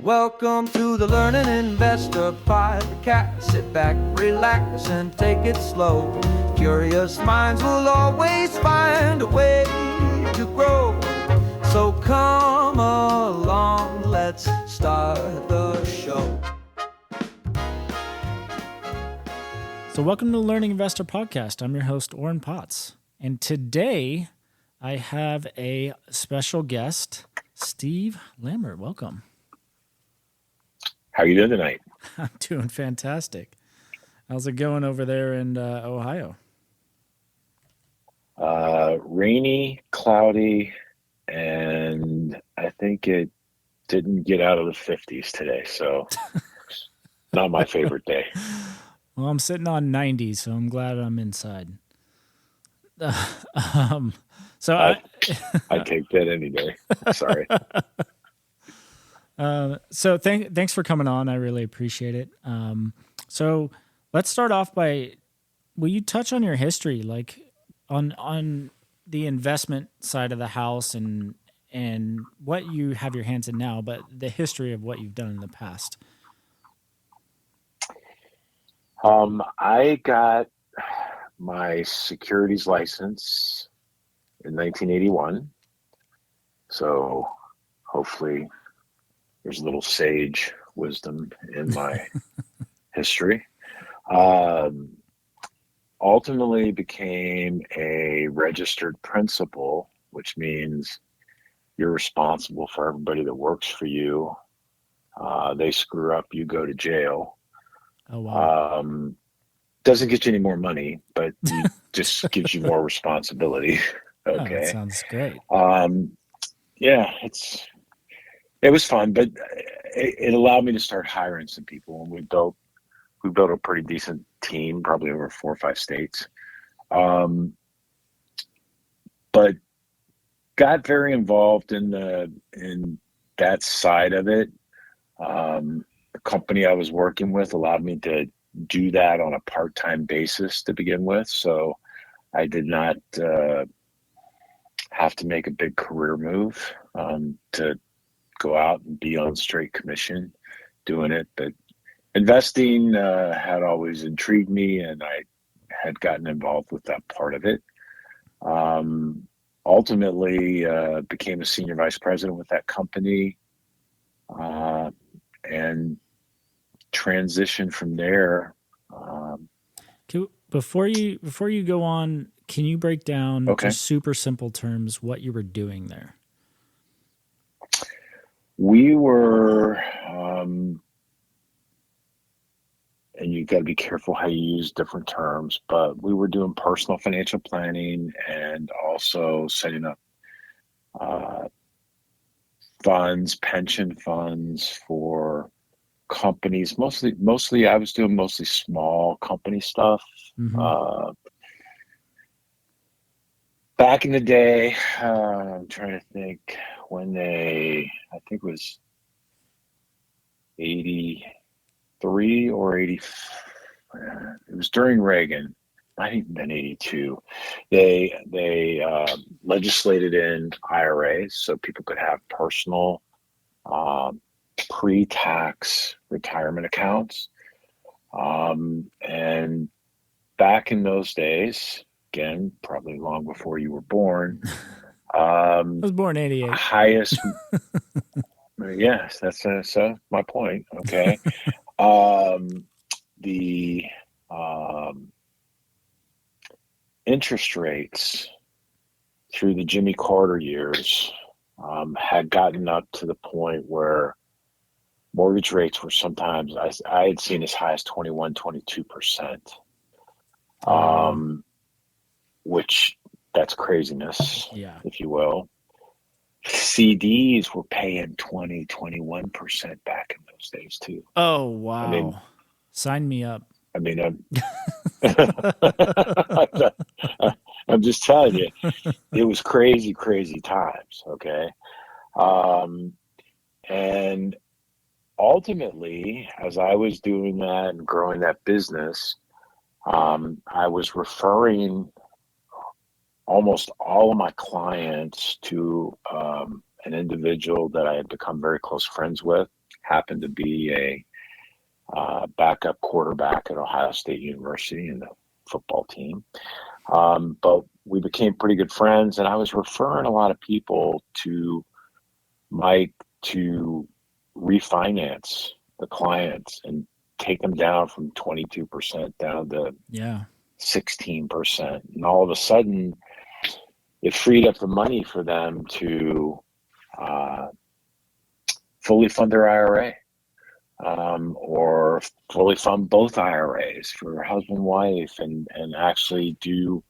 Welcome to the Learning Investor Podcast. Sit back, relax, and take it slow. Curious minds will always find a way to grow. So come along, let's start the show. So welcome to the Learning Investor Podcast. I'm your host, Orrin Potts. And today I have a special guest, Steve Lambert. Welcome. How are you doing tonight? I'm doing fantastic. How's it going over there in Ohio? Rainy, cloudy, and I think it didn't get out of the 50s today, so not my favorite day. Well, I'm sitting on 90, so I'm glad I'm inside. So I take that any day. Sorry. So thanks for coming on. I really appreciate it. So let's start off by, will you touch on your history, like on the investment side of the house and what you have your hands in now, but the history of what you've done in the past? I got my securities license in 1981. So hopefully there's a little sage wisdom in my history. Ultimately became a registered principal, which means you're responsible for everybody that works for you. They screw up, you go to jail. Oh, wow. Doesn't get you any more money, but it just gives you more responsibility. Okay. Oh, that sounds great. Yeah, it was fun, but it allowed me to start hiring some people, and we built a pretty decent team, probably over 4 or 5 states. But got very involved in that side of it. The company I was working with allowed me to do that on a part-time basis to begin with, so I did not have to make a big career move to go out and be on straight commission doing it. But investing had always intrigued me, and I had gotten involved with that part of it. Ultimately became a senior vice president with that company, and transitioned from there. Before you go on, can you break down Okay. just super simple terms what you were doing there? We were, and you got to be careful how you use different terms, but we were doing personal financial planning and also setting up pension funds for companies. Mostly, I was doing mostly small company stuff. Mm-hmm. Back in the day, I'm trying to think when I think it was 83 or 80. It was during Reagan, might even been 82. They legislated in IRAs so people could have personal pre-tax retirement accounts. And back in those days, again, probably long before you were born. I was born in 88. Highest. Yes, that's my point. Okay. The interest rates through the Jimmy Carter years had gotten up to the point where mortgage rates were sometimes, I had seen as high as 21, 22%. Which that's craziness, Yeah. if you will. CDs were paying 20, 21% back in those days too. Oh, wow. I mean, sign me up. I mean, I'm just telling you, it was crazy, crazy times. Okay. And ultimately, as I was doing that and growing that business, I was referring almost all of my clients to an individual that I had become very close friends with. happened to be a backup quarterback at Ohio State University in the football team. But we became pretty good friends, and I was referring a lot of people to Mike to refinance the clients and take them down from 22% down to 16%. And all of a sudden, it freed up the money for them to fully fund their IRA, or fully fund both IRAs for husband and wife, and actually do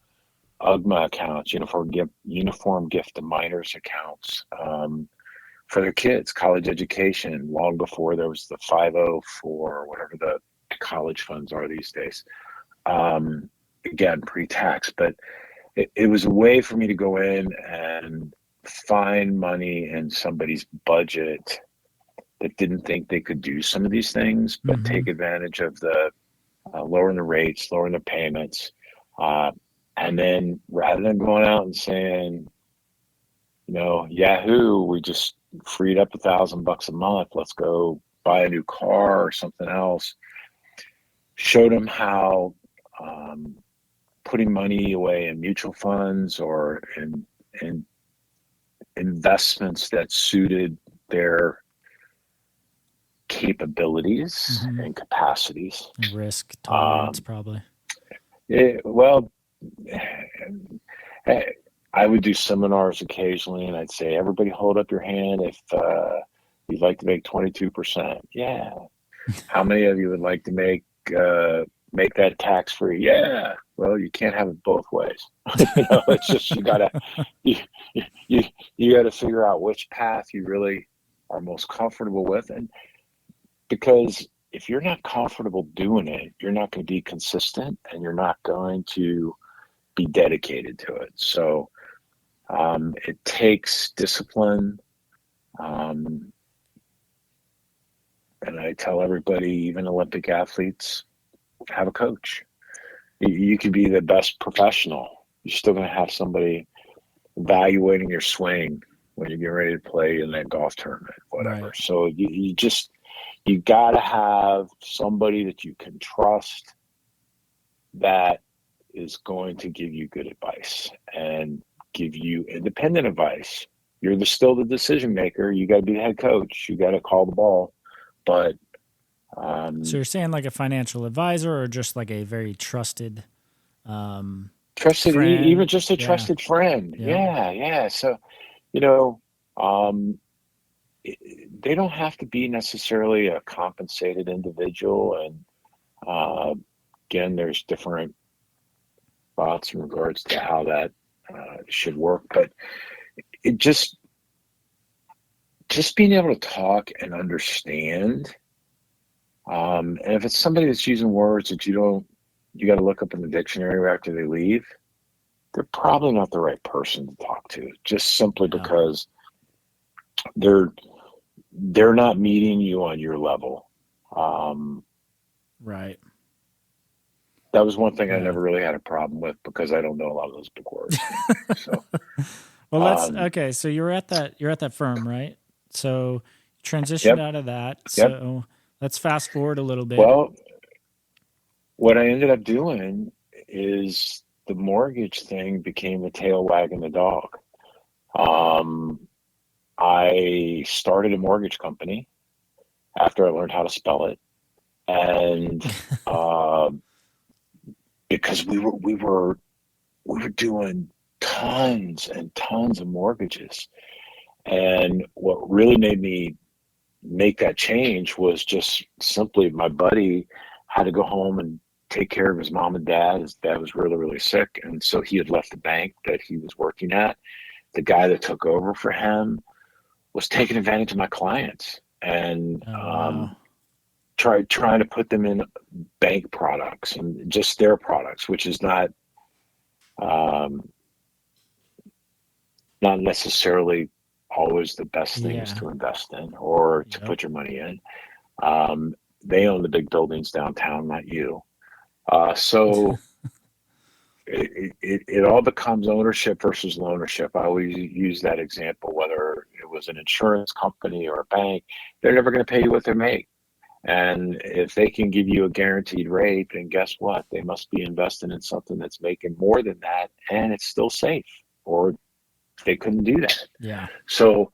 UGMA accounts, uniform gift to minors accounts, for their kids, college education, long before there was the 504, whatever the college funds are these days. Again, pre-tax, but it was a way for me to go in and find money in somebody's budget that didn't think they could do some of these things, but take advantage of the lowering the rates, lowering the payments. And then rather than going out and saying, Yahoo, we just freed up $1,000 a month, let's go buy a new car or something else, showed them how putting money away in mutual funds or in investments that suited their capabilities and capacities. Risk tolerance, probably. I would do seminars occasionally, and I'd say, everybody hold up your hand if you'd like to make 22%. Yeah. How many of you would like to make that tax-free? Yeah. Well, you can't have it both ways. It's just you gotta figure out which path you really are most comfortable with, and because if you're not comfortable doing it, you're not going to be consistent, and you're not going to be dedicated to it. So it takes discipline, and I tell everybody, even Olympic athletes, have a coach. You could be the best professional. You're still going to have somebody evaluating your swing when you get ready to play in that golf tournament, whatever. Right. So you got to have somebody that you can trust that is going to give you good advice and give you independent advice. You're still the decision maker. You got to be the head coach. You got to call the ball. But so you're saying like a financial advisor, or just like a very trusted friend? Even just a trusted friend. Yeah. So, they don't have to be necessarily a compensated individual. And again, there's different thoughts in regards to how that should work. But it just being able to talk and understand. And if it's somebody that's using words that you got to look up in the dictionary after they leave, they're probably not the right person to talk to, just simply because they're not meeting you on your level. Right. That was one thing I never really had a problem with, because I don't know a lot of those big words. So, well, okay. So you're at that firm, right? So you transitioned out of that. So let's fast forward a little bit. Well, what I ended up doing is the mortgage thing became the tail wagging the dog. I started a mortgage company after I learned how to spell it, and because we were doing tons and tons of mortgages, and what really made me make that change was just simply my buddy had to go home and take care of his mom and dad. His dad was really, really sick, and so he had left the bank that he was working at. The guy that took over for him was taking advantage of my clients and trying to put them in bank products and just their products, which is not necessarily always the best things to invest in or to put your money in. They own the big buildings downtown, not you. So it all becomes ownership versus loanership. I always use that example, whether it was an insurance company or a bank, they're never going to pay you what they make. And if they can give you a guaranteed rate, then guess what? They must be investing in something that's making more than that, and it's still safe, or they couldn't do that. Yeah. So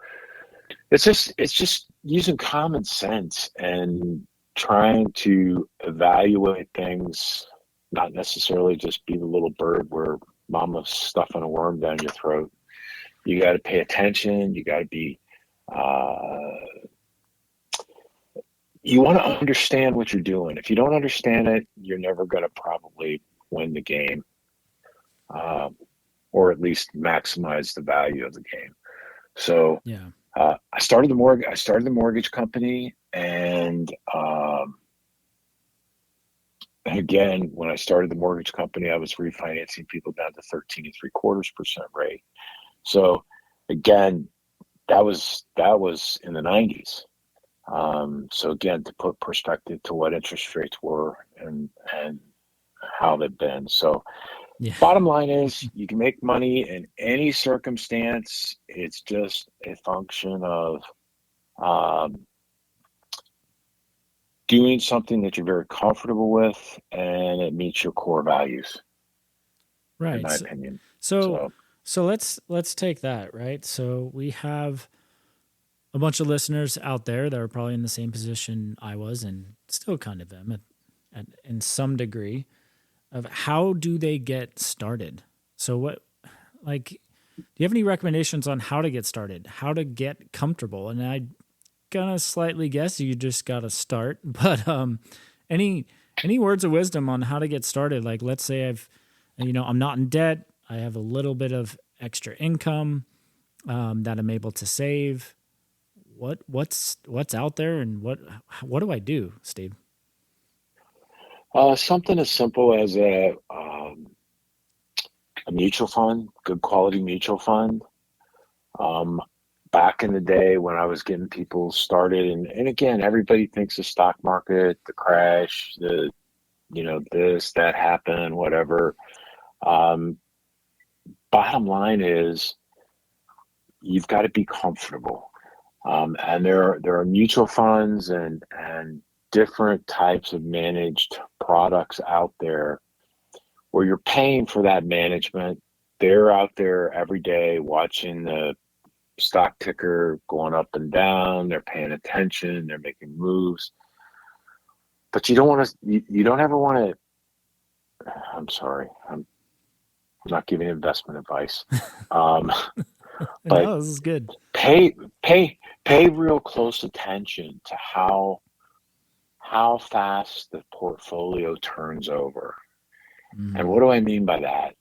it's just using common sense and trying to evaluate things, not necessarily just be the little bird where mama's stuffing a worm down your throat. You got to pay attention. You got to be, you want to understand what you're doing. If you don't understand it, you're never going to probably win the game, or at least maximize the value of the game. So Yeah. I started the mortgage company, and again, when I started the mortgage company, I was refinancing people down to 13.75% rate. So again, that was in the 90s. So again, to put perspective to what interest rates were and how they've been. So Yeah. bottom line is, you can make money in any circumstance. It's just a function of doing something that you're very comfortable with and it meets your core values, in Right. my opinion. So let's take that, right? So we have a bunch of listeners out there that are probably in the same position I was and still kind of am in some degree of how do they get started? So what, like, do you have any recommendations on how to get started, how to get comfortable? And I gonna slightly guess you just got to start, but any words of wisdom on how to get started? Like, let's say I'm not in debt. I have a little bit of extra income that I'm able to save. What's out there, and what do I do, Steve? Something as simple as a mutual fund, good quality mutual fund. Back in the day when I was getting people started, and again, everybody thinks the stock market, the crash, this, that happened, whatever. Bottom line is, you've got to be comfortable. And there are mutual funds and different types of managed products out there where you're paying for that management. They're out there every day watching the stock ticker going up and down. They're paying attention. They're making moves. But you don't ever want to, I'm sorry, I'm not giving investment advice. But No, this is good. pay real close attention to how fast the portfolio turns over. And what do I mean by that?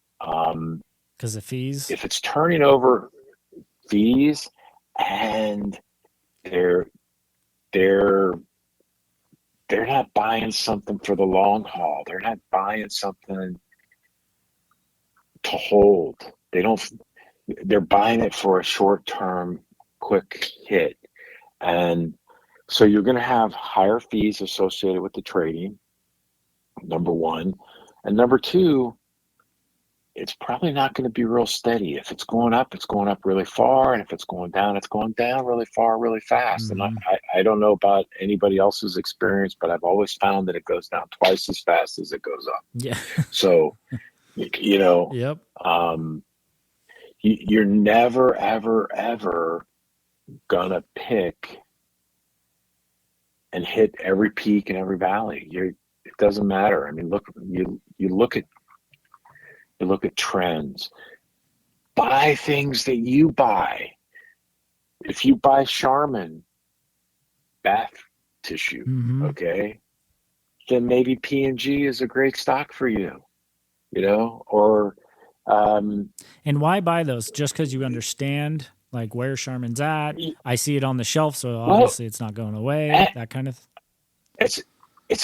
Because of fees. If it's turning over fees, and they're not buying something for the long haul. They're not buying something to hold. They're buying it for a short-term quick hit. And so you're going to have higher fees associated with the trading, number one. And number two, it's probably not going to be real steady. If it's going up really far. And if it's going down really far, really fast. Mm-hmm. And I don't know about anybody else's experience, but I've always found that it goes down twice as fast as it goes up. Yeah. So, Yep. You're never, ever, ever gonna pick and hit every peak and every valley. It doesn't matter. I mean, you look at trends. Buy things that you buy. If you buy Charmin bath tissue, okay, then maybe P&G is a great stock for you, or and why buy those? Just because you understand like where Charmin's at? I see it on the shelf, so obviously it's not going away. That kind of. It's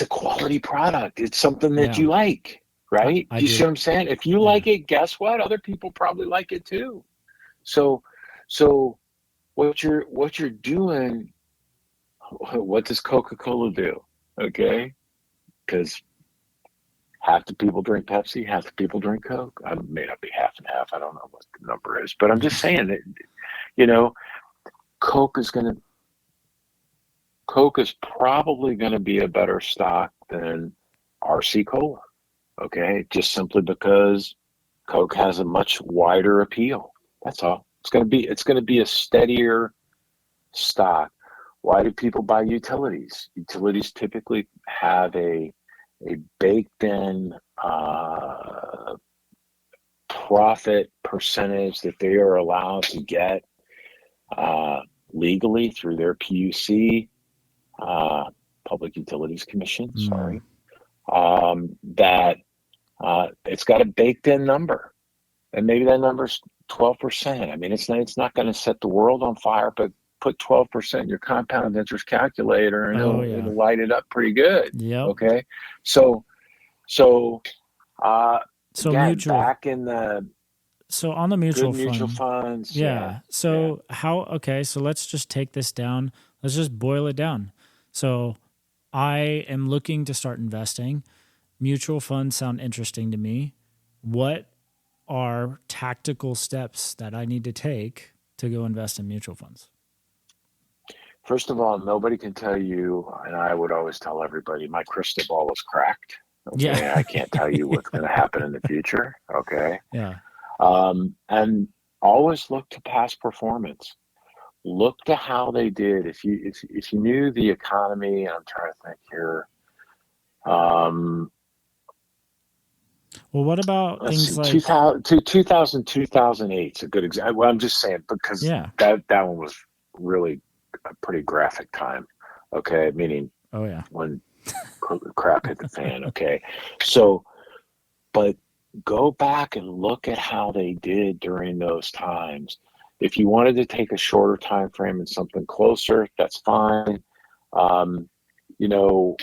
a quality product. It's something that you like, right? I You do. see what I'm saying? If you like it, guess what? Other people probably like it too. So what you're doing, what does Coca-Cola do? Okay? Because half the people drink Pepsi, half the people drink Coke. It may not be half and half. I don't know what the number is, but I'm just saying that, Coke is going to Coke is probably going to be a better stock than RC Cola. Okay, just simply because Coke has a much wider appeal. That's all. It's going to be a steadier stock. Why do people buy utilities? Utilities typically have a baked in profit percentage that they are allowed to get legally through their PUC, Public Utilities Commission. Sorry, that it's got a baked in number, and maybe that number's 12%. I mean, it's not going to set the world on fire, but put 12% in your compound interest calculator, and it'll light it up pretty good. Yep. Okay, so So again, mutual. back in the So on the mutual good mutual funds, Yeah. So okay, so let's just take this down. Let's just boil it down. So I am looking to start investing. Mutual funds sound interesting to me. What are tactical steps that I need to take to go invest in mutual funds? First of all, nobody can tell you, and I would always tell everybody, my crystal ball is cracked. Okay, Yeah. I can't tell you what's going to happen in the future. Okay, Yeah. and always look to past performance. Look to how they did. If you knew the economy, I'm trying to think here. Well, what about Let's things see, like 2000, 2008 is a good example. Well, I'm just saying because that one was really a pretty graphic time. Okay, meaning when crap hit the fan. Okay, so but go back and look at how they did during those times. If you wanted to take a shorter time frame and something closer, that's fine. You know,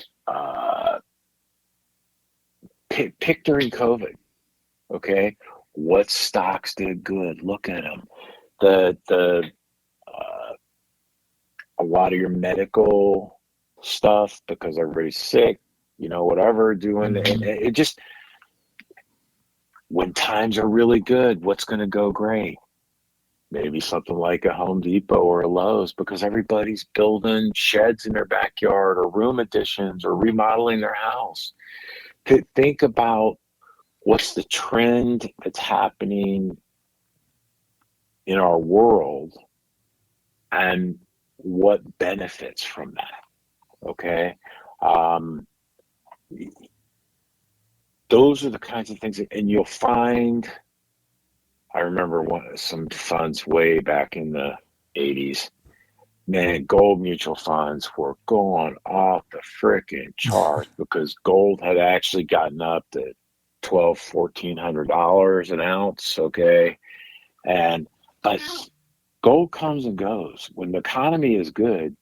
pick during COVID. Okay, what stocks did good? Look at them. A lot of your medical stuff because everybody's sick. You know, whatever doing. It just when times are really good, what's going to go great? Maybe something like a Home Depot or a Lowe's because everybody's building sheds in their backyard or room additions or remodeling their house. To think about what's the trend that's happening in our world and what benefits from that. Okay. Those are the kinds of things, and you'll find, I remember some funds way back in the 80s, man, gold mutual funds were going off the frickin' charts because gold had actually gotten up to $1,200-$1,400 an ounce. Okay. But gold comes and goes. When the economy is good,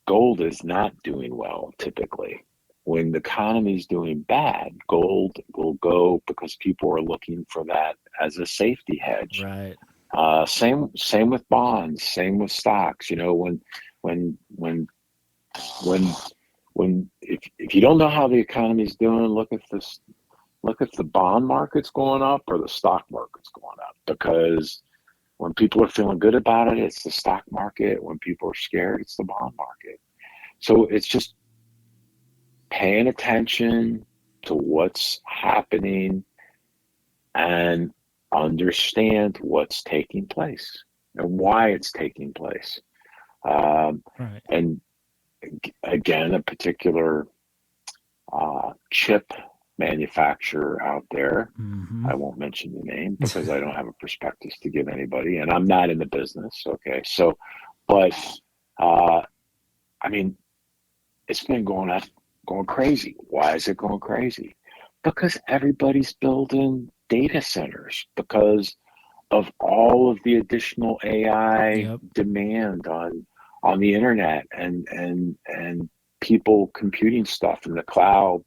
gold is not doing well typically. When the economy is doing bad, gold will go because people are looking for that as a safety hedge. Right. Same with bonds, same with stocks. You know, if you don't know how the economy is doing, look if the bond market's going up or the stock market's going up. Because when people are feeling good about it, it's the stock market. When people are scared, it's the bond market. So it's just paying attention to what's happening and understand what's taking place and why it's taking place. Right. And again, a particular chip manufacturer out there, I won't mention the name because I don't have a prospectus to give anybody, and I'm not in the business. Okay, so, but I mean, it's been going crazy. Why is it going crazy? Because everybody's building data centers because of all of the additional AI demand on the internet and people computing stuff in the cloud.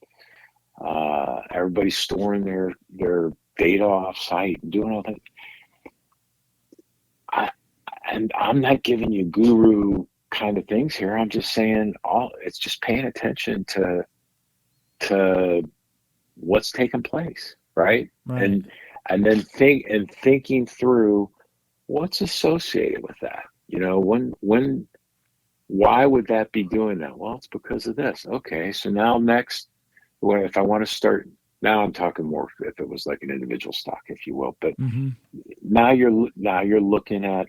Everybody's storing their data off site and doing all that. And I'm not giving you guru kind of things here. I'm just saying it's just paying attention to what's taking place, right? And then thinking through what's associated with that. why would that be doing that? Well, it's because of this. Okay, so now next, if I want to start, now I'm talking more if it was like an individual stock, if you will. But Mm-hmm. now you're looking at,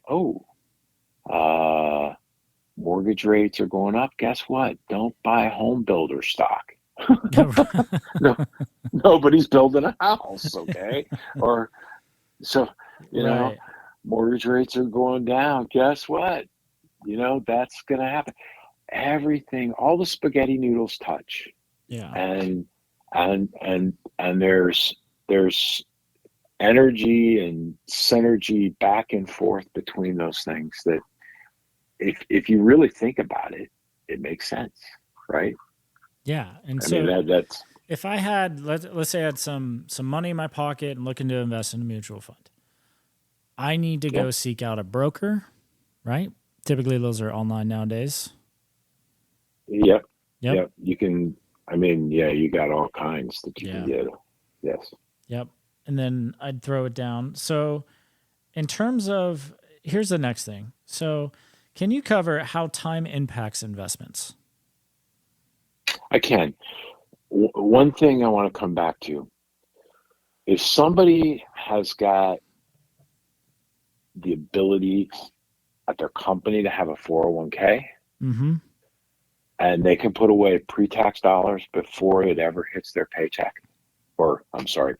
mortgage rates are going up. Guess what? Don't buy home builder stock. No, nobody's building a house, okay? Or so, Right. mortgage rates are going down. Guess what? That's going to happen. Everything, all the spaghetti noodles touch, Yeah. and there's energy and synergy back and forth between those things that if you really think about it, it makes sense, right? Yeah. And I so mean that's if I had, let's say I had some money in my pocket and looking to invest in a mutual fund, I need to go Yep. seek out a broker, right? Typically those are online nowadays. Yep. Yep. Yep. You can. I mean, yeah, you got all kinds that you Yeah. can get. Yes. Yep. And then I'd throw it down. So in terms of, here's the next thing. So can you cover how time impacts investments? I can. One thing I want to come back to: if somebody has got the ability at their company to have a 401k, Mm-hmm. and they can put away pre-tax dollars before it ever hits their paycheck, or I'm sorry,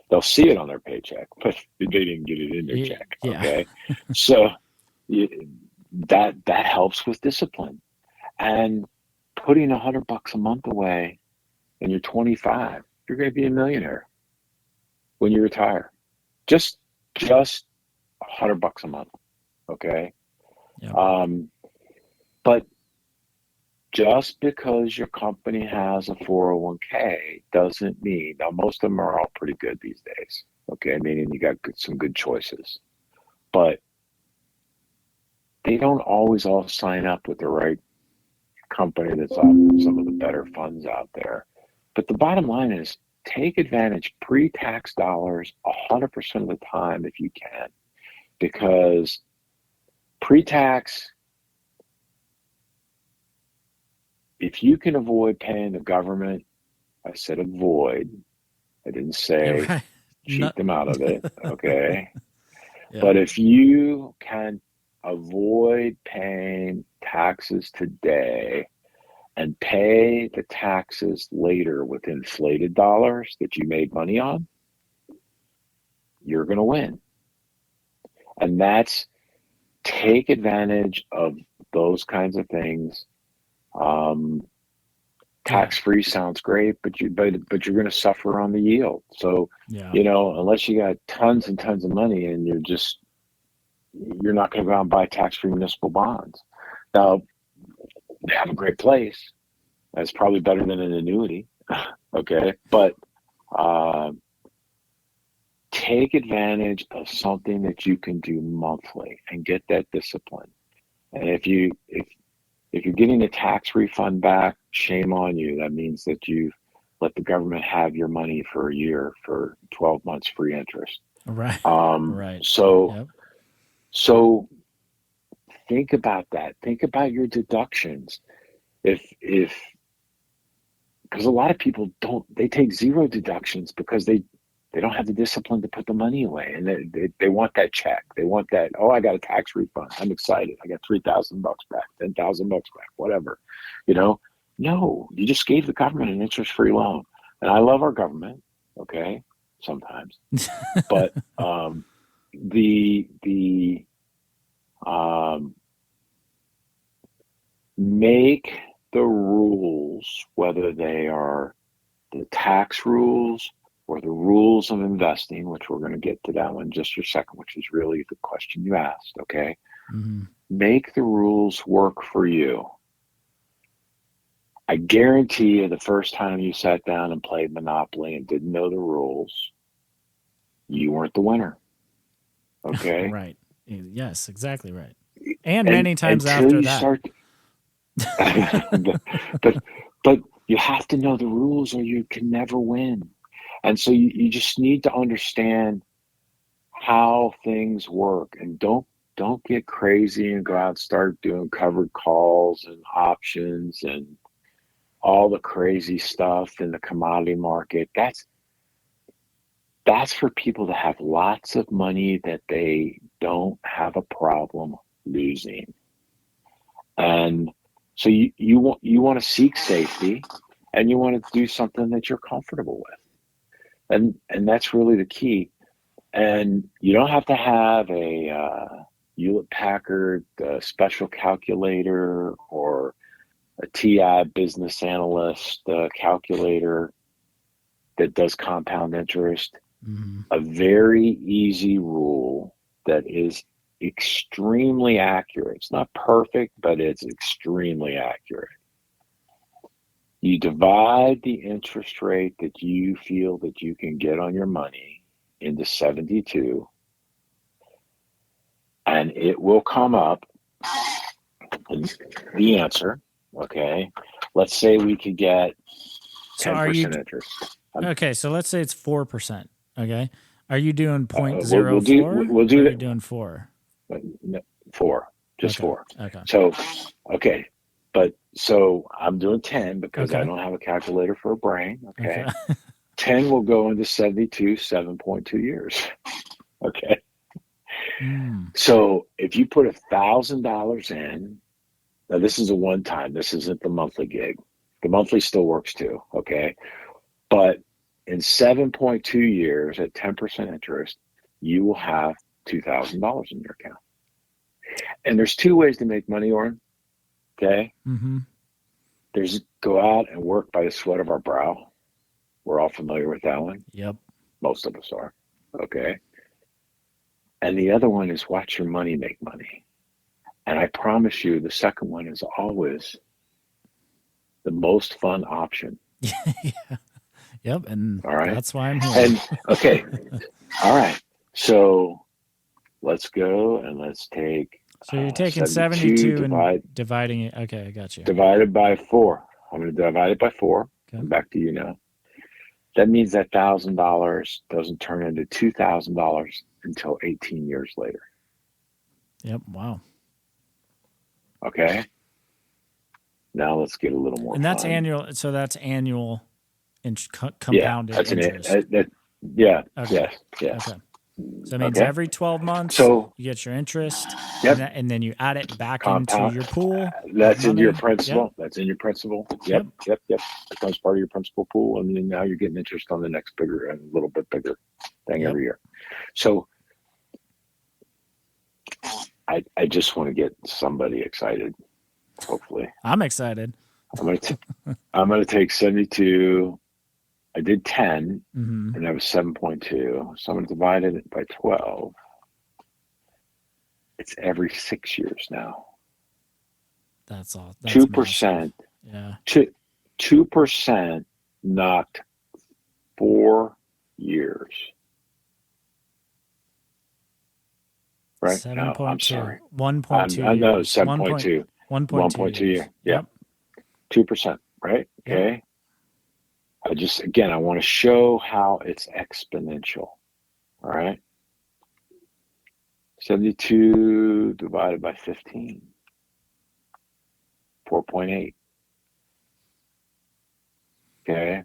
they'll see it on their paycheck, but they didn't get it in their check. Yeah. Okay, so that helps with discipline, and putting $100 a month away, and you're 25, you're going to be a millionaire when you retire. Just $100 a month. Okay. Yep. But just because your company has a 401k doesn't mean, now most of them are all pretty good these days. Okay. Meaning you got some good choices, but they don't always all sign up with the right company that's offering some of the better funds out there. But the bottom line is take advantage pre-tax dollars 100% of the time if you can, because pre-tax, if you can avoid paying the government, I said avoid, I didn't say Right. cheat them out of it, okay? Yeah. But if you can avoid paying taxes today and pay the taxes later with inflated dollars that you made money on, you're going to win. And that's, take advantage of those kinds of things. Tax-free sounds great, but you're going to suffer on the yield. So, Yeah. unless you got tons and tons of money and you're not going to go out and buy tax-free municipal bonds. Now, they have a great place. That's probably better than an annuity. Okay. But take advantage of something that you can do monthly and get that discipline. And if you're getting a tax refund back, shame on you. That means that you've let the government have your money for a year for 12 months free interest. Right. Right. So, Yep. so think about that. Think about your deductions. Because a lot of people they take zero deductions because they don't have the discipline to put the money away, and they want that check. They want that, I got a tax refund. I'm excited. I got $3,000 back, $10,000 back, whatever. No, you just gave the government an interest-free loan. And I love our government, okay, sometimes. But make the rules, whether they are the tax rules or the rules of investing, which we're going to get to that one in just a second, which is really the question you asked, okay? Mm-hmm. Make the rules work for you. I guarantee you the first time you sat down and played Monopoly and didn't know the rules, you weren't the winner, okay? Right. Yes, exactly right. And many times after that. but you have to know the rules or you can never win. And so you just need to understand how things work, and don't don't get crazy and go out and start doing covered calls and options and all the crazy stuff in the commodity market. That's for people that have lots of money that they don't have a problem losing. And so you want to seek safety, and you want to do something that you're comfortable with. And that's really the key. And you don't have to have a Hewlett Packard special calculator or a TI business analyst calculator that does compound interest. Mm-hmm. A very easy rule that is extremely accurate. It's not perfect, but it's extremely accurate. You divide the interest rate that you feel that you can get on your money into 72, and it will come up the answer. Okay, let's say we could get 10% interest. Okay, so let's say it's 4%. Okay, are you doing 0.04? We'll do or that. Are you doing 4? No, 4, just okay. 4. Okay. So, okay, but so I'm doing 10 because Okay. I don't have a calculator for a brain. Okay. 10 will go into 72, 7.2 years. Okay. So if you put $1,000 in, now this is a one time, this isn't the monthly gig. The monthly still works too. Okay. But in 7.2 years at 10% interest, you will have $2,000 in your account. And there's 2 ways to make money, Oren. Okay. Mm-hmm. There's go out and work by the sweat of our brow. We're all familiar with that one. Yep. Most of us are. Okay. And the other one is watch your money make money. And I promise you, the second one is always the most fun option. Yeah. Yep. And all right. That's why I'm here. And okay. All right. So let's go and let's take. So you're taking 72 and dividing it. Okay, I got you. Divided by 4. I'm going to divide it by 4. Okay. I'm back to you now. That means that $1,000 doesn't turn into $2,000 until 18 years later. Yep. Wow. Okay. Now let's get a little more. And that's fun. annual. So that's annual compounded interest. Okay. Yes. Okay. So it means every 12 months, you get your interest, and then you add it back into your pool. That's in your principal. Yep. That's in your principal. Yep. It becomes part of your principal pool, and then now you're getting interest on the next bigger and a little bit bigger thing every year. So I just want to get somebody excited. Hopefully, I'm excited. I'm gonna take 72. I did 10, mm-hmm. and that was 7.2. So I'm going to divide it by 12. It's every 6 years now. That's all. 2%. Yeah. 2% knocked 4 years. Right? 7.2. No, I'm sorry. 1.2. I know, 7.2. 1.2 years. Yep. 2%. Right? Okay. Yep. I want to show how it's exponential. All right. 72 divided by 15. 4.8. Okay.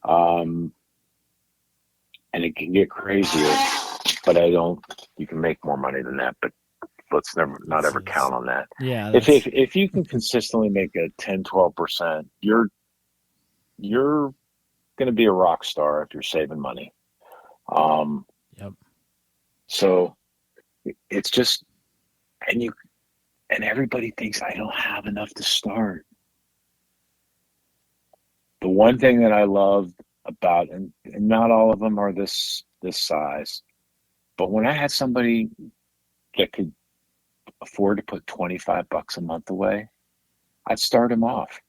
And it can get crazier, but you can make more money than that, but let's not ever count on that. Yeah. If you can consistently make a 10, 12%, you're going to be a rock star if you're saving money. Yep. So it's just, and everybody thinks I don't have enough to start. The one thing that I love about, and not all of them are this size, but when I had somebody that could afford to put $25 a month away, I'd start him off.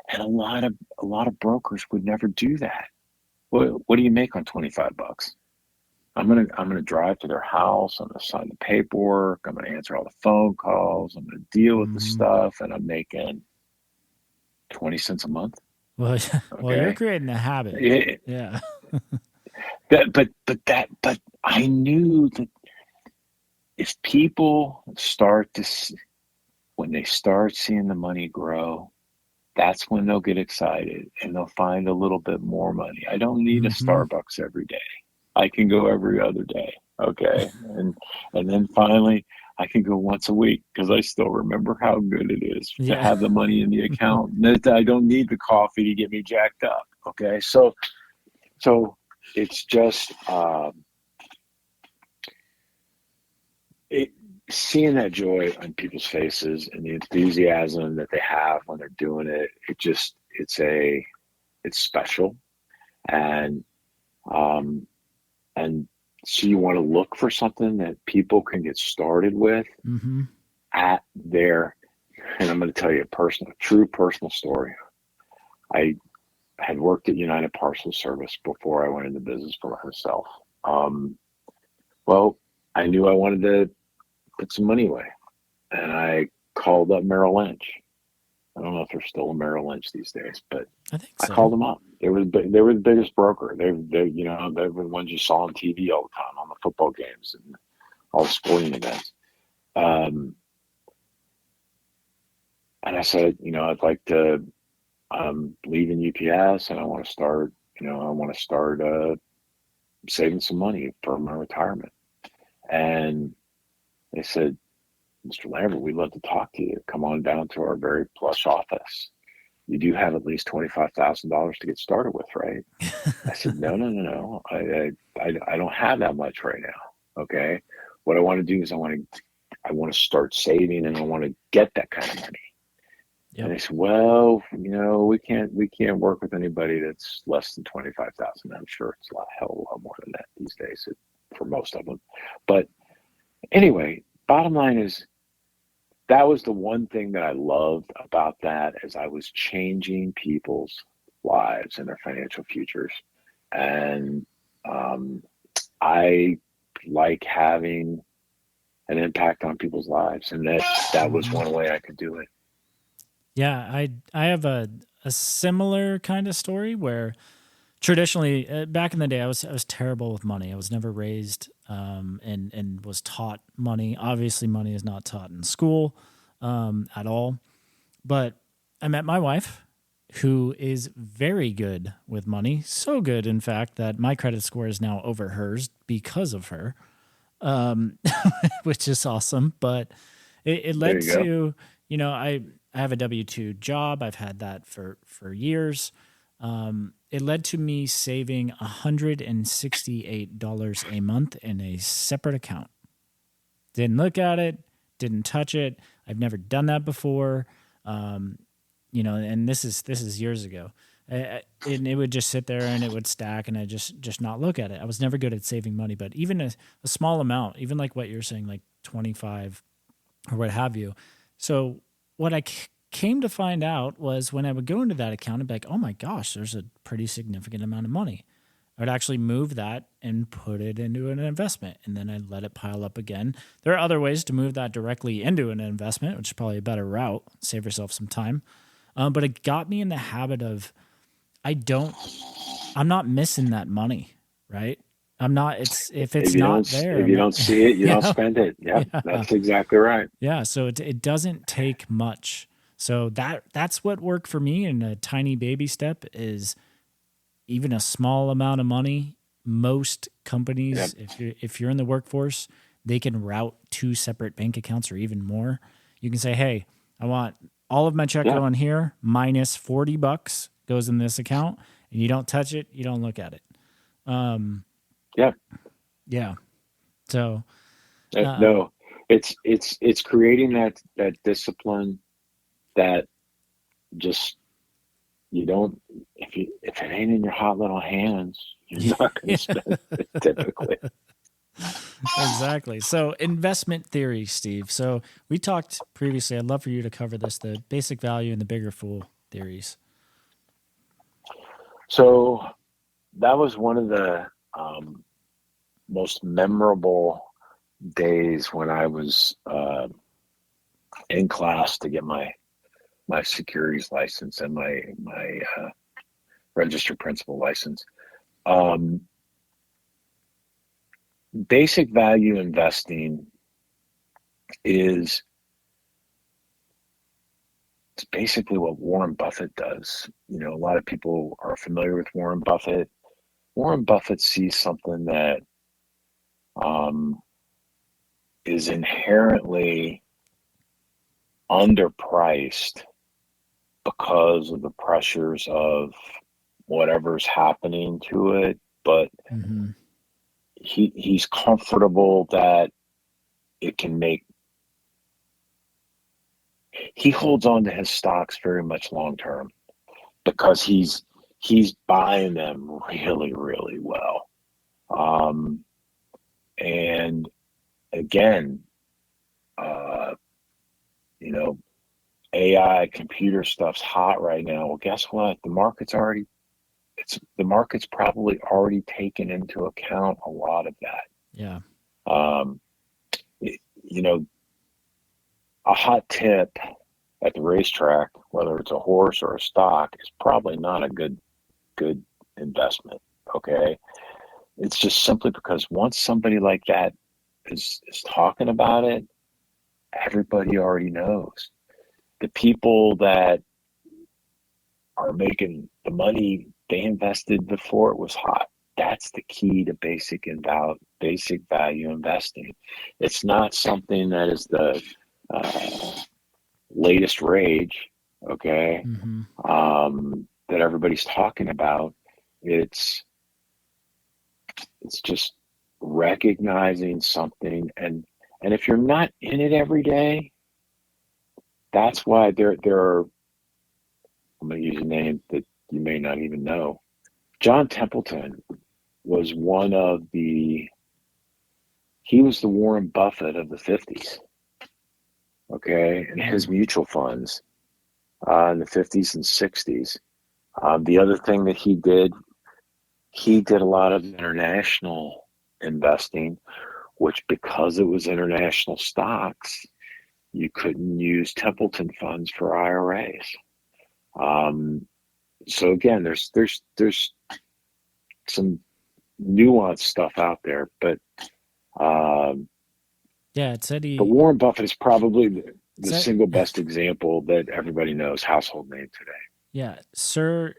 And a lot of brokers would never do that. What do you make on $25? I'm gonna drive to their house. I'm gonna sign the paperwork. I'm gonna answer all the phone calls. I'm gonna deal with the stuff, and I'm making 20 cents a month. Well, you're creating a habit. Yeah. But I knew that if people start to, when they start seeing the money grow, that's when they'll get excited and they'll find a little bit more money. I don't need a Mm-hmm. Starbucks every day. I can go every other day. Okay. And then finally I can go once a week because I still remember how good it is to Yeah. have the money in the account. That I don't need the coffee to get me jacked up. Okay. So it's just it, seeing that joy on people's faces and the enthusiasm that they have when they're doing it. It's special. And um, and so you want to look for something that people can get started with Mm-hmm. at their, and I'm going to tell you a true personal story. I had worked at United Parcel Service before I went into business for myself. Um, well, I knew I wanted to put some money away, and I called up Merrill Lynch. I don't know if they're still a Merrill Lynch these days, but I think I so. called them up. They were the biggest broker. They were the ones you saw on TV all the time on the football games and all the sporting events. Um, and I said, I'd like to. I'm leaving UPS, and I want to start. I want to start saving some money for my retirement. And they said, Mr. Lambert, we'd love to talk to you. Come on down to our very plush office. You do have at least $25,000 to get started with, right? I said, no, no, no, no. I don't have that much right now. Okay. What I want to do is I want to start saving and I want to get that kind of money. And Yep. they said, well, we can't work with anybody that's less than 25,000. I'm sure it's a hell of a lot more than that these days for most of them. But anyway, bottom line is that was the one thing that I loved about that is I was changing people's lives and their financial futures. And um, I like having an impact on people's lives. And that was Mm-hmm. one way I could do it. Yeah, I have a similar kind of story where traditionally back in the day I was terrible with money. I was never raised and was taught money. Obviously, money is not taught in school at all. But I met my wife, who is very good with money. So good, in fact, that my credit score is now over hers because of her, um, which is awesome. But it There led you go. to, I have a W-2 job. I've had that for years. It led to me saving $168 a month in a separate account. Didn't look at it, didn't touch it. I've never done that before. Um, and this is years ago. And it would just sit there and it would stack, and I just not look at it. I was never good at saving money, but even a small amount, even like what you're saying, like 25 or what have you. So what I came to find out was when I would go into that account and be like, oh my gosh, there's a pretty significant amount of money. I would actually move that and put it into an investment, and then I'd let it pile up again. There are other ways to move that directly into an investment, which is probably a better route. Save yourself some time. But it got me in the habit of I'm not missing that money, right? I'm not. If it's not there, If you don't see it, you don't yeah, spend it. Yep, yeah, that's exactly right. yeah. So it doesn't take much. So that's what worked for me in a tiny baby step is even a small amount of money. Most Yep. companies, if you're in the workforce, they can route two separate bank accounts or even more. You can say, hey, I want all of my check Yeah. going here minus $40 goes in this account, and you don't touch it, you don't look at it. Um, Yeah. yeah. So uh, No, it's creating that discipline that just you don't if it ain't in your hot little hands, you're not going yeah, to spend it typically. exactly. So investment theory, Steve. So we talked previously. I'd love for you to cover this: the basic value and the bigger fool theories. So that was one of the most memorable days when I was in class to get my securities license and my registered principal license. Um, Basic value investing is it's basically what Warren Buffett does. You know, a lot of people are familiar with Warren Buffett. Warren Buffett sees something that um, is inherently underpriced because of the pressures of whatever's happening to it, but Mm-hmm. he's comfortable that it can make he holds on to his stocks very much long term because he's buying them really, really well. And again, uh, you know, AI computer stuff's hot right now. Well, guess what? The market's probably already taken into account a lot of that. Yeah. Um, you know, a hot tip at the racetrack, whether it's a horse or a stock, is probably not a good investment. Okay, it's just simply because once somebody like that is talking about it, everybody already knows. The people that are making the money they invested before it was hot. That's the key to basic value investing. It's not something that is the latest rage, okay, Mm-hmm. that everybody's talking about. It's just recognizing something, and if you're not in it every day, that's why there are. I'm going to use a name that you may not even know. John Templeton was one of the. He was the Warren Buffett of the '50s. Okay, and his mutual funds in the '50s and '60s. The other thing that he did a lot of international investing, which because it was international stocks, you couldn't use Templeton funds for IRAs. Um, so again, there's some nuanced stuff out there, um, Yeah. It said but he Warren Buffett is probably the said, single best example that everybody knows, household name today. yeah, Sir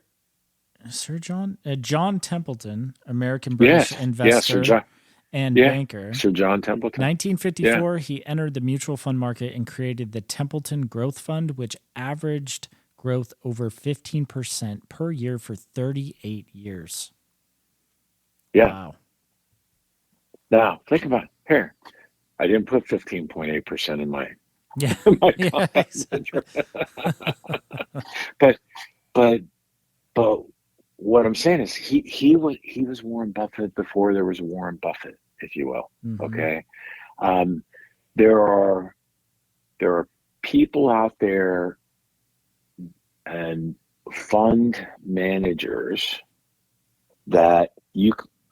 John Templeton, American British Yes, yes, investor and Yeah, banker. Sir John Templeton. Yeah, 1954, he entered the mutual fund market and created the Templeton Growth Fund, which averaged growth over 15% per year for 38 years. yeah. Wow. Now think about it. Here. I didn't put 15.8% in my Yeah. my Yeah. compound interest. but but but what I'm saying is he was Warren Buffett before there was Warren Buffett, if you will. Mm-hmm. Okay. Um, there are there are people out there and fund managers that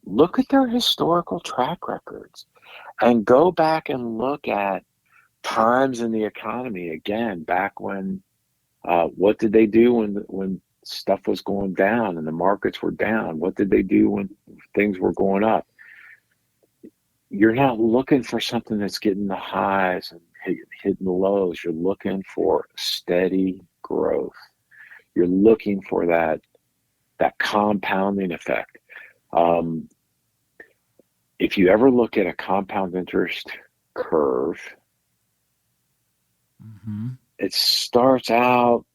look at their historical track records and go back and look at times in the economy again back when what did they do when stuff was going down and the markets were down? What did they do when things were going up? You're not looking for something that's getting the highs and hitting the lows. You're looking for steady growth. You're looking for that compounding effect. Um, if you ever look at a compound interest curve, Mm-hmm. it starts out,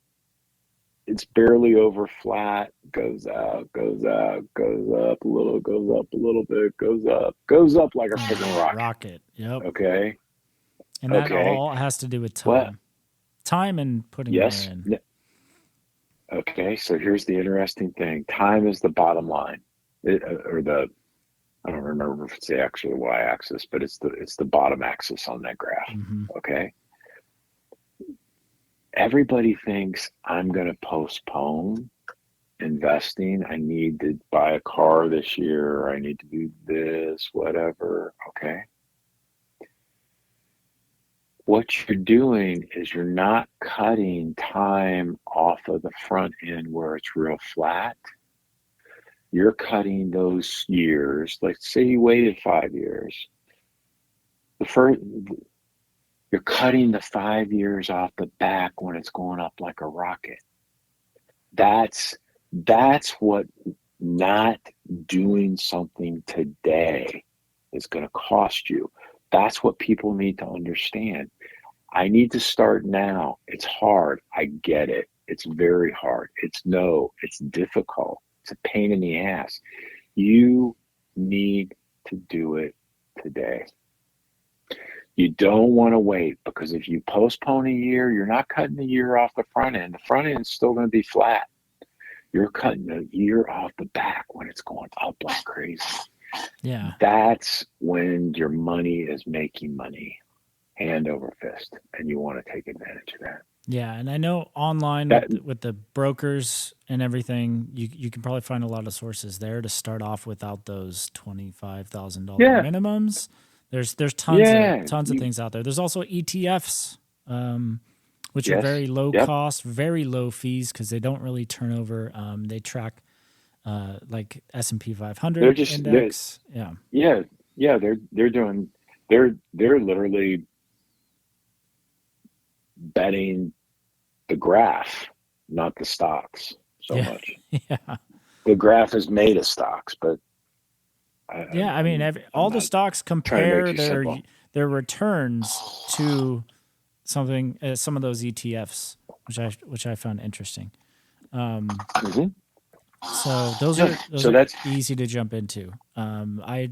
it's barely over flat, goes out, goes out, goes up a little, goes up a little bit, goes up like a freaking rocket. Rocket. Yep. Okay. And that Okay. all has to do with Well, time and putting more yes. in. Okay. So here's the interesting thing. Time is the bottom line, or I don't remember if it's the X or the Y axis, but it's the bottom axis on that graph. Mm-hmm. Okay. Everybody thinks I'm going to postpone investing. I need to buy a car this year. I need to do this, whatever. Okay. What you're doing is you're not cutting time off of the front end where it's real flat. You're cutting those years. Let's say you waited 5 years. The first, You're cutting the 5 years off the back when it's going up like a rocket. That's what not doing something today is going to cost you. That's what people need to understand. I need to start now. It's hard. I get it. It's very hard. It's difficult. It's a pain in the ass. You need to do it today. You don't want to wait, because if you postpone a year, you're not cutting a year off the front end. The front end is still going to be flat. You're cutting a year off the back when it's going up like crazy. Yeah. That's when your money is making money hand over fist, and you want to take advantage of that. Yeah, and I know online with the brokers and everything, you can probably find a lot of sources there to start off without those $25,000 minimums. There's tons of things out there. There's also ETFs, which are very low cost, very low fees, because they don't really turn over. They track like S&P 500 index. They're literally betting the graph, not the stocks so much. Yeah. The graph is made of stocks, but all the stocks compare their returns to something, some of those ETFs, which I found interesting. So those are easy to jump into. I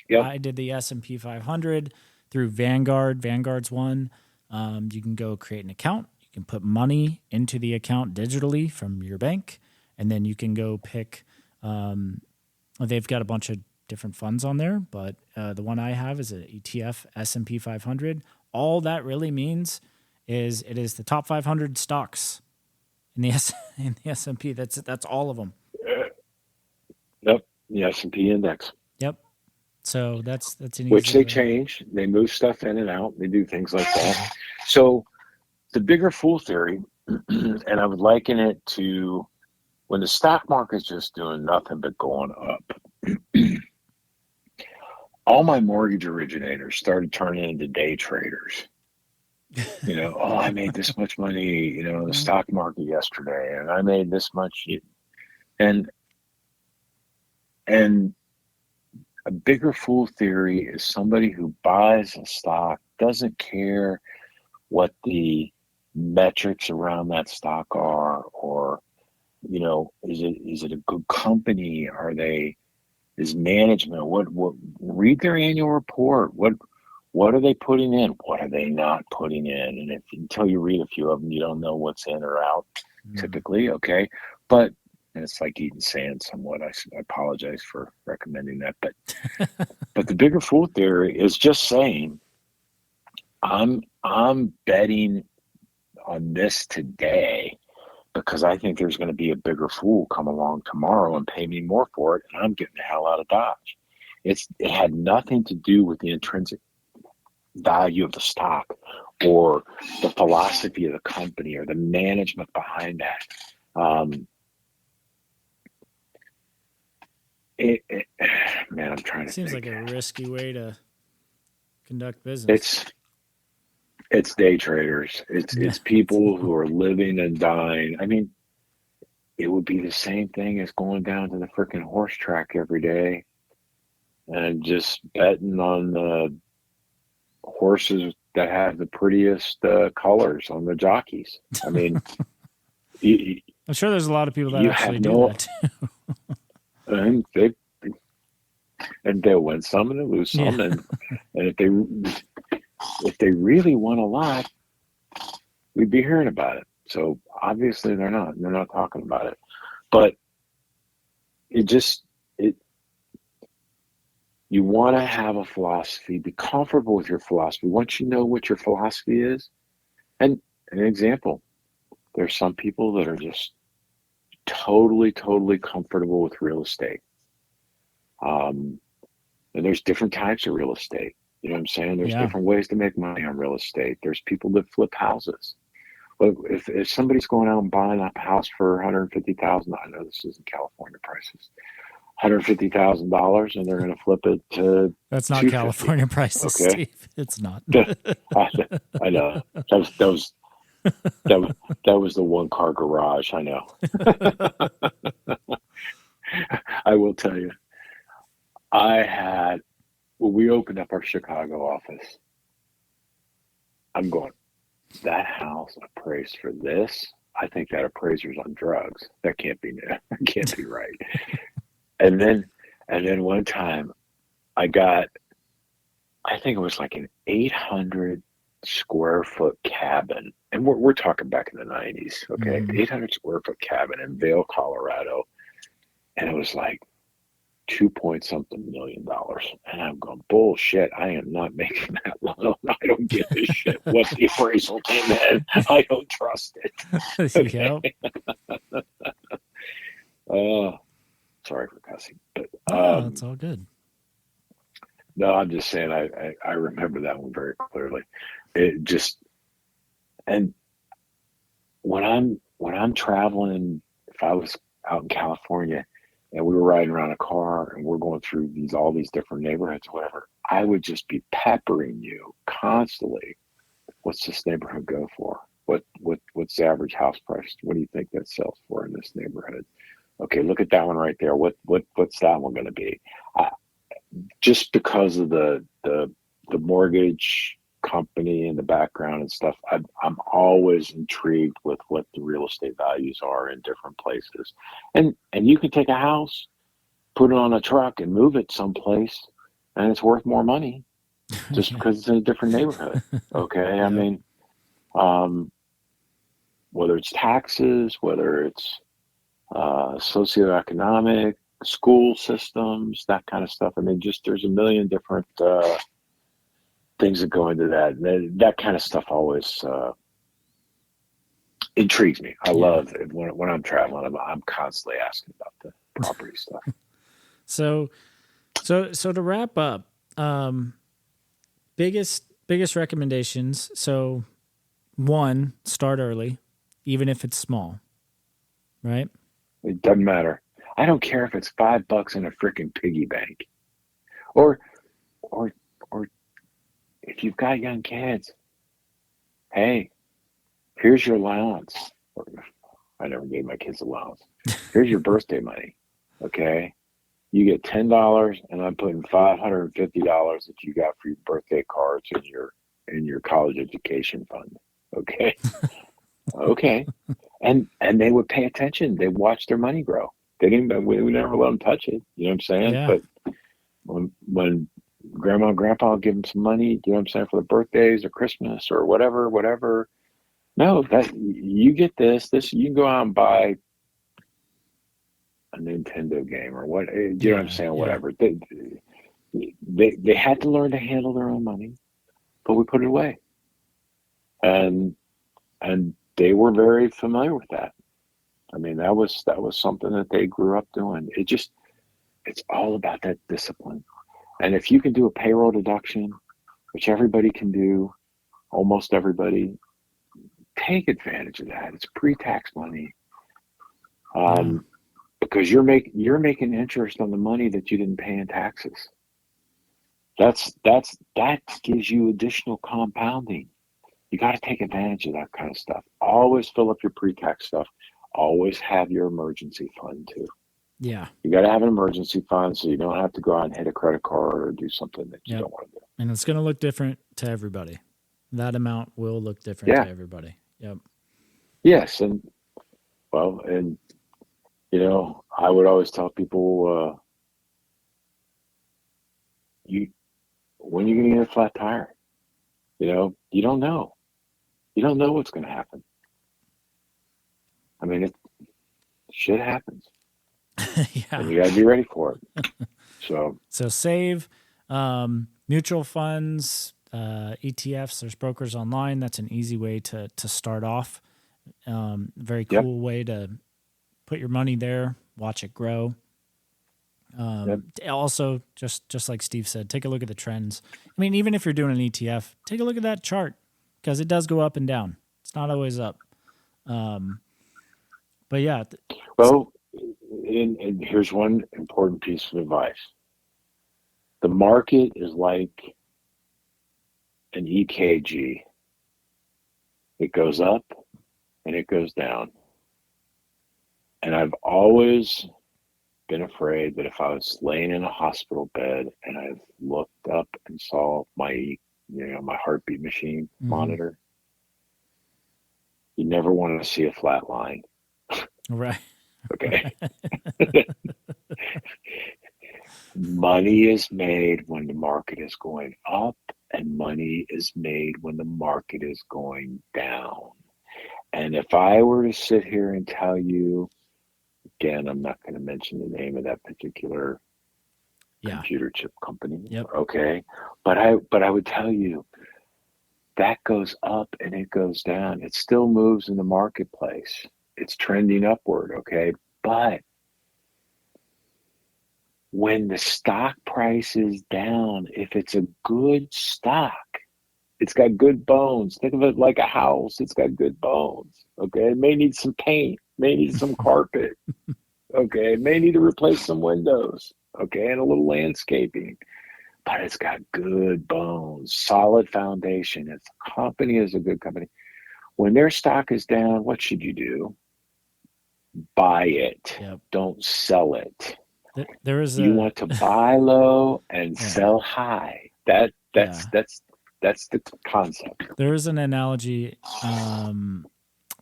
did the S&P 500 through Vanguard. Vanguard's one. You can go create an account. You can put money into the account digitally from your bank, and then you can go pick. They've got a bunch of different funds on there, but the one I have is an ETF S&P 500. All that really means is it is the top 500 stocks in the S&P. That's all of them. Yep, the S&P index. Yep. So that's an easy which they way. change. They move stuff in and out. They do things like that. So the bigger fool theory, and I would liken it to when the stock market's just doing nothing but going up. All my mortgage originators started turning into day traders. I made this much money, in the stock market yesterday, and I made this much. And a bigger fool theory is somebody who buys a stock, doesn't care what the metrics around that stock are, or, is it a good company? Is management, what read their annual report. What are they putting in? What are they not putting in? And until you read a few of them, you don't know what's in or out typically. Okay. And it's like eating sand somewhat. I apologize for recommending that, but the bigger fool theory is just saying, I'm betting on this today because I think there's going to be a bigger fool come along tomorrow and pay me more for it, and I'm getting the hell out of Dodge. It had nothing to do with the intrinsic value of the stock or the philosophy of the company or the management behind that. Man, I'm trying to Seems think. like a risky way to conduct business. It's day traders. It's people who are living and dying. I mean, it would be the same thing as going down to the freaking horse track every day and just betting on the horses that have the prettiest colors on the jockeys. I mean, I'm sure there's a lot of people that actually do that too. And they'll win some and they'll lose some, and if they really won a lot, we'd be hearing about it. So obviously they're not talking about it. But you want to have a philosophy, be comfortable with your philosophy. Once you know what your philosophy is, and an example, there's some people that are just totally comfortable with real estate. And there's different types of real estate. You know what I'm saying? There's different ways to make money on real estate. There's people that flip houses. But if somebody's going out and buying a house for $150,000, I know this isn't California prices, $150,000 and they're going to flip it to That's not 250. California prices, Okay. Steve. It's not. I know. That was the one car garage. I know. I will tell you, when we opened up our Chicago office, I'm going, that house appraised for this. I think that appraiser's on drugs. That can't be right. And then one time I think it was like an 800 square foot cabin. And we're talking back in the 90s. Okay. 800 square foot cabin in Vail, Colorado. And it was like $2 million. And I'm going, bullshit. I am not making that loan. I don't give a shit what the appraisal came in. I don't trust it. Okay? Yep. Sorry for cussing, but it's all good. No, I'm just saying I remember that one very clearly. It just, and when I'm traveling, if I was out in California and we were riding around a car and we're going through all these different neighborhoods or whatever, I would just be peppering you constantly. What's this neighborhood go for? What's the average house price? What do you think that sells for in this neighborhood? Okay, look at that one right there. What's that one going to be? Just because of the mortgage company in the background and stuff, I'm always intrigued with what the real estate values are in different places. And you can take a house, put it on a truck, and move it someplace, and it's worth more money just because it's in a different neighborhood. Okay, I mean, whether it's taxes, whether it's socioeconomic, school systems, that kind of stuff. I mean, just there's a million different things that go into that. And that kind of stuff always intrigues me. I love it when I'm traveling. I'm constantly asking about the property stuff. So to wrap up, biggest recommendations. So, one, start early, even if it's small, right? It doesn't matter. I don't care if it's $5 in a freaking piggy bank, or if you've got young kids, hey, here's your allowance. I never gave my kids allowance. Here's your birthday money. Okay, you get $10, and I'm putting $550 that you got for your birthday cards in your college education fund. Okay, okay, and they would pay attention. They watch their money grow. We never let them touch it. You know what I'm saying? Yeah. But when grandma and grandpa give them some money, you know what I'm saying, for the birthdays or Christmas or whatever. No, that you get this, you can go out and buy a Nintendo game or what, you know what I'm saying? Whatever. They had to learn to handle their own money, but we put it away. And they were very familiar with that. I mean, that was something that they grew up doing. It's all about that discipline. And if you can do a payroll deduction, which everybody can do, almost everybody, take advantage of that. It's pre-tax money. Because you're making interest on the money that you didn't pay in taxes. That gives you additional compounding. You got to take advantage of that kind of stuff. Always fill up your pre-tax stuff. Always have your emergency fund too. Yeah. You got to have an emergency fund so you don't have to go out and hit a credit card or do something that you don't want to do. And it's going to look different to everybody. That amount will look different to everybody. Yep. Yes. And you know, I would always tell people, when you're going to get a flat tire, you know, you don't know. You don't know what's going to happen. I mean, shit happens. And you got to be ready for it. So save, mutual funds, ETFs. There's brokers online. That's an easy way to start off. Very cool way to put your money there, watch it grow. Also, just like Steve said, take a look at the trends. I mean, even if you're doing an ETF, take a look at that chart because it does go up and down. It's not always up. But yeah. Well, and here's one important piece of advice. The market is like an EKG. It goes up and it goes down. And I've always been afraid that if I was laying in a hospital bed and I looked up and saw my, my heartbeat machine monitor, you never want to see a flat line. Right. Okay. Money is made when the market is going up, and money is made when the market is going down. And if I were to sit here and tell you, again, I'm not going to mention the name of that particular computer chip company. Yep. Okay. But I would tell you that goes up and it goes down. It still moves in the marketplace. It's trending upward. Okay. But when the stock price is down, if it's a good stock, it's got good bones. Think of it like a house. It's got good bones. Okay. It may need some paint, may need some carpet. Okay. It may need to replace some windows. Okay. And a little landscaping. But it's got good bones, solid foundation. If the company is a good company, when their stock is down, what should you do? Buy it. Yep. Don't sell it. You want to buy low and sell high. That's the concept. There is an analogy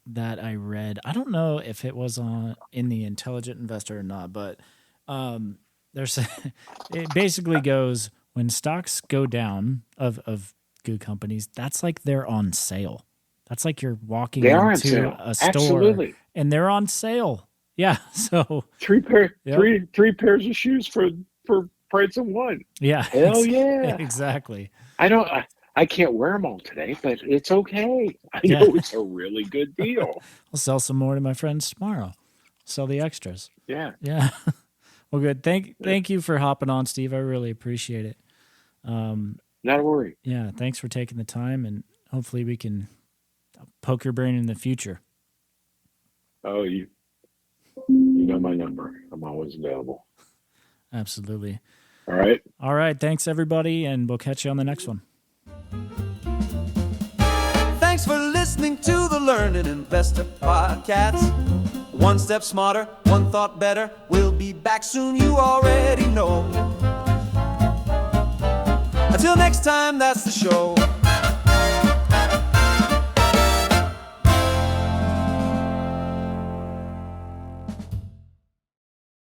that I read. I don't know if it was in the Intelligent Investor or not, but it basically goes, when stocks go down of good companies, that's like they're on sale. That's like you're walking into a store. Absolutely. And they're on sale. Yeah. So three pairs of shoes for price of one. Yeah. Hell yeah. Exactly. I can't wear them all today, but it's okay. I know it's a really good deal. I'll sell some more to my friends tomorrow. Sell the extras. Yeah. Yeah. Well, good. Thank you for hopping on, Steve. I really appreciate it. Not a worry. Yeah. Thanks for taking the time, and hopefully we can poke your brain in the future. Oh, you know my number. I'm always available. Absolutely. All right. All right. Thanks, everybody, and we'll catch you on the next one. Thanks for listening to the Learned Investor Podcast. One step smarter, one thought better. We'll be back soon, you already know. Until next time, that's the show.